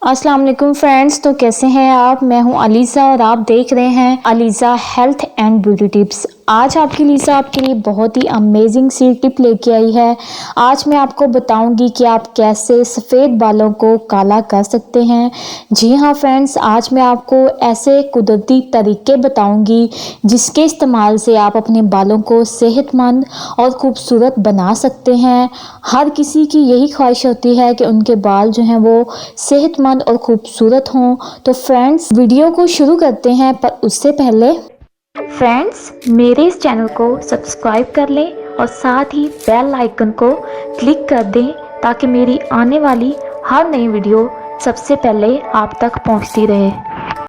अस्सलाम वालेकुम फ्रेंड्स। तो कैसे हैं आप? मैं हूं अलीज़ा और आप देख रहे हैं Aliza health and beauty tips. आज आपके लिए आपके लिए बहुत ही अमेजिंग सी टिप लेके आई है। आज मैं आपको बताऊंगी कि आप कैसे सफ़ेद बालों को काला कर सकते हैं। जी हाँ फ्रेंड्स, आज मैं आपको ऐसे कुदरती तरीके बताऊंगी जिसके इस्तेमाल से आप अपने बालों को सेहतमंद और ख़ूबसूरत बना सकते हैं। हर किसी की यही ख्वाहिश होती है कि उनके बाल जो हैं वो सेहतमंद और खूबसूरत हों। तो फ्रेंड्स, वीडियो को शुरू करते हैं, पर उससे पहले फ्रेंड्स मेरे इस चैनल को सब्सक्राइब कर लें और साथ ही बेल आइकन को क्लिक कर दें ताकि मेरी आने वाली हर नई वीडियो सबसे पहले आप तक पहुंचती रहे।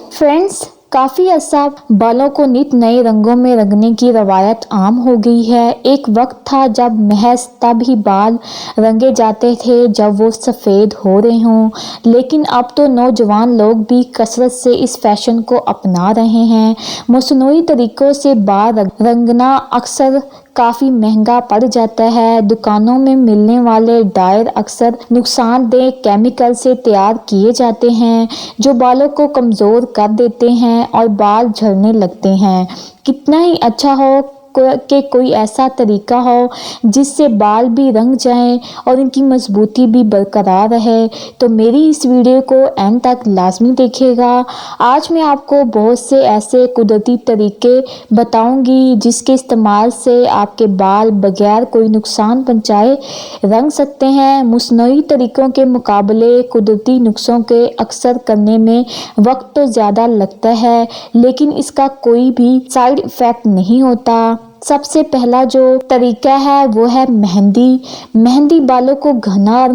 फ्रेंड्स, काफ़ी अर्सा बालों को नित नए रंगों में रंगने की रवायत आम हो गई है। एक वक्त था जब महज तब ही बाल रंगे जाते थे जब वो सफ़ेद हो रहे हों, लेकिन अब तो नौजवान लोग भी कसरत से इस फैशन को अपना रहे हैं। मसनूई तरीक़ों से बाल रंगना अक्सर काफ़ी महंगा पड़ जाता है। दुकानों में मिलने वाले डायर अक्सर नुकसानदेह केमिकल से तैयार किए जाते हैं जो बालों को कमज़ोर कर देते हैं और बाल झड़ने लगते हैं। कितना ही अच्छा हो कि कोई ऐसा तरीका हो जिससे बाल भी रंग जाएं और इनकी मजबूती भी बरकरार रहे, तो मेरी इस वीडियो को एंड तक लाजमी देखिएगा। आज मैं आपको बहुत से ऐसे कुदरती तरीके बताऊंगी जिसके इस्तेमाल से आपके बाल बगैर कोई नुकसान पहुंचाए रंग सकते हैं। मुसनूई तरीक़ों के मुकाबले कुदरती नुस्खों के अक्सर करने में वक्त तो ज़्यादा लगता है, लेकिन इसका कोई भी साइड इफ़ेक्ट नहीं होता। सबसे पहला जो तरीका है वो है मेहंदी। मेहंदी बालों को घना और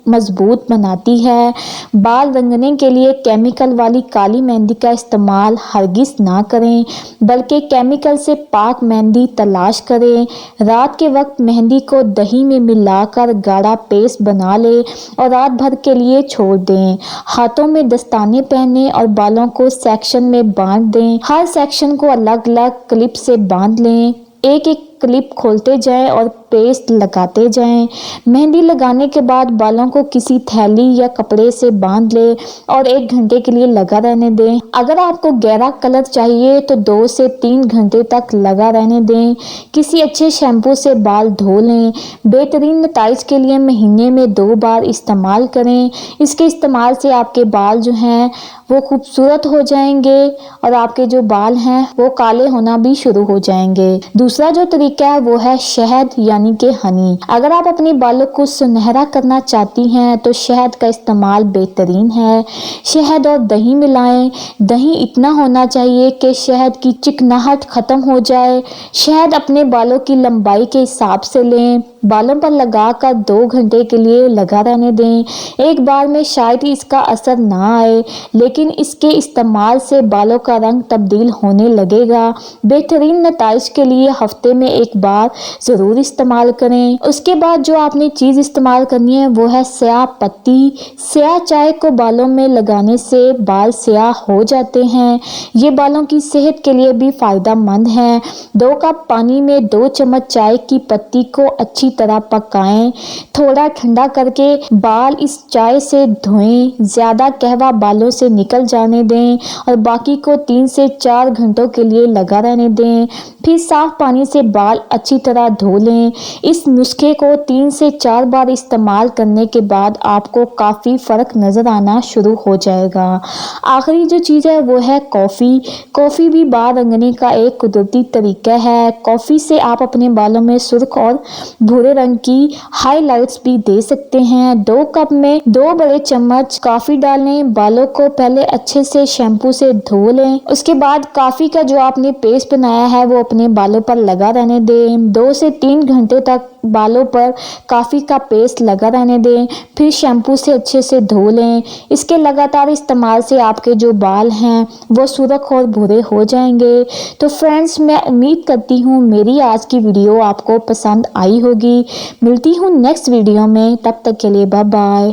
मजबूत बनाती है। बाल रंगने के लिए केमिकल वाली काली मेहंदी का इस्तेमाल हरगिज़ ना करें, बल्कि केमिकल से पाक मेहंदी तलाश करें। रात के वक्त मेहंदी को दही में मिलाकर गाढ़ा पेस्ट बना लें और रात भर के लिए छोड़ दें। हाथों में दस्ताने पहने और बालों को सेक्शन में बांध दें। हर सेक्शन को अलग अलग क्लिप से बांध लें। एक एक क्लिप खोलते जाएं और पेस्ट लगाते जाएं। मेहंदी लगाने के बाद बालों को किसी थैली या कपड़े से बांध लें और 1 घंटे के लिए लगा रहने दें। अगर आपको गहरा कलर चाहिए तो 2 से 3 घंटे तक लगा रहने दें। किसी अच्छे शैम्पू से बाल धो लें। बेहतरीन नताइज के लिए महीने में 2 बार इस्तेमाल करें। इसके इस्तेमाल से आपके बाल जो हैं वो खूबसूरत हो जाएंगे और आपके जो बाल हैं वो काले होना भी शुरू हो जाएंगे। दूसरा जो तरीका है वो है शहद यानी कि हनी। अगर आप अपने बालों को सुनहरा करना चाहती हैं तो शहद का इस्तेमाल बेहतरीन है। शहद और दही मिलाएं। दही इतना होना चाहिए कि शहद की चिकनाहट ख़त्म हो जाए। शहद अपने बालों की लंबाई के हिसाब से लें। बालों पर लगाकर 2 घंटे के लिए लगा रहने दें। एक बार में शायद ही इसका असर ना आए, लेकिन इसके इस्तेमाल से बालों का रंग तब्दील होने लगेगा। बेहतरीन नताइज के लिए हफ्ते में 1 बार ज़रूर इस्तेमाल करें। उसके बाद जो आपने चीज़ इस्तेमाल करनी है वो है स्याह पत्ती। स्याह चाय को बालों में लगाने से बाल स्याह हो जाते हैं। ये बालों की सेहत के लिए भी फ़ायदेमंद है। 2 कप पानी में 2 चम्मच चाय की पत्ती को अच्छी तरह पकाएं। थोड़ा ठंडा करके बाल इस चाय से धोएं। ज़्यादा कहवा बालों से निकल जाने दें और बाकी को 3 से 4 घंटों के लिए लगा रहने दें। फिर साफ पानी से बाल अच्छी तरह धो लें। इस नुस्खे को 3 से 4 बार इस्तेमाल करने के बाद आपको काफ़ी फ़र्क नज़र आना शुरू हो जाएगा। आखिरी जो चीज़ है वो है कॉफ़ी। कॉफ़ी भी बाल रंगने का एक कुदरती तरीका है। कॉफ़ी से आप अपने बालों में सुर्ख और भूरे रंग की हाइलाइट्स भी दे सकते हैं। 2 कप में 2 बड़े चम्मच कॉफ़ी डालें। बालों को पहले अच्छे से शैम्पू से धो लें। उसके बाद कॉफ़ी का जो आपने पेस्ट बनाया है वो अपने बालों पर लगा रहने दें। 2 से 3 घंटे तक बालों पर कॉफ़ी का पेस्ट लगा रहने दें। फिर शैम्पू से अच्छे से धो लें। इसके लगातार इस्तेमाल से आपके जो बाल हैं वो सुर्ख और भूरे हो जाएंगे। तो फ्रेंड्स, मैं उम्मीद करती हूँ मेरी आज की वीडियो आपको पसंद आई होगी। मिलती हूँ नेक्स्ट वीडियो में, तब तक के लिए बाय बाय।